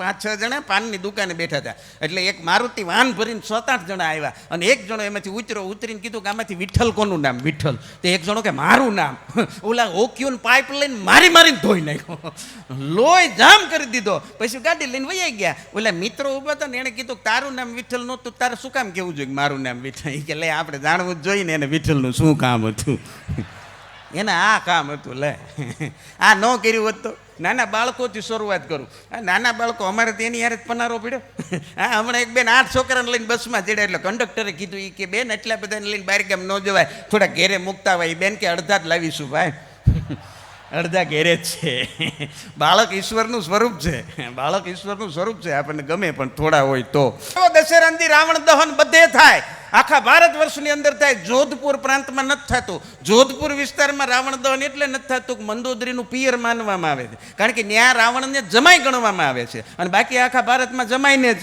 5-6 જણા પાનની દુકાને બેઠા હતા. એટલે એક મારુતિ વાન ભરીને 7-8 જણા આવ્યા અને એક જણો એમાંથી ઉતરીને કીધું કે આમાંથી વિઠ્ઠલ કોનું નામ? વિઠ્ઠલ. તો એક જણો કે મારું નામ. ઓલા ઓક્યુન પાઇપ લઈને મારીને ધોઈ નાખ્યો, લોહી જામ કરી દીધો. પછી ગાડી લઈને વહી ગયા. ઓલા મિત્રો ઊભા હતા ને એણે કીધું તારું નામ વિઠ્ઠલ નહોતું, તારે શું કામ કેવું જોઈએ મારું નામ વિઠ્ઠલ? કે લે આપણે જાણવું જ જોઈએ ને એને વિઠ્ઠલનું શું કામ હતું. એને આ કામ હતું. લે આ ન કર્યું હોત તો. નાના બાળકોથી શરૂઆત કરું. નાના બાળકો અમારે તો એની યારે જ પનારો પડ્યો. હા, હમણાં એક બેન 8 છોકરાને લઈને બસમાં ચડ્યા એટલે કંડક્ટરે કીધું એ કે બેન એટલા બધાને લઈને બહાર ગામ ન જવાય, થોડા ઘેરે મૂકતા હોય. બેન કે અડધા જ લાવીશું ભાઈ, અડધા ઘેરે જ છે. બાળક ઈશ્વરનું સ્વરૂપ છે, બાળક ઈશ્વરનું સ્વરૂપ છે. આપણને ગમે પણ થોડા હોય તો. દશેરાની રાવણ દહન બધે થાય, આખા ભારત વર્ષની અંદર થાય. જોધપુર પ્રાંતમાં નથી થતું. જોધપુર વિસ્તારમાં રાવણ દહન એટલે નથી થતું કે મંદોદરીનું પિયર માનવામાં આવે છે, કારણ કે ત્યાં રાવણને જમાઈ ગણવામાં આવે છે અને બાકી આખા ભારતમાં જમાઈને જ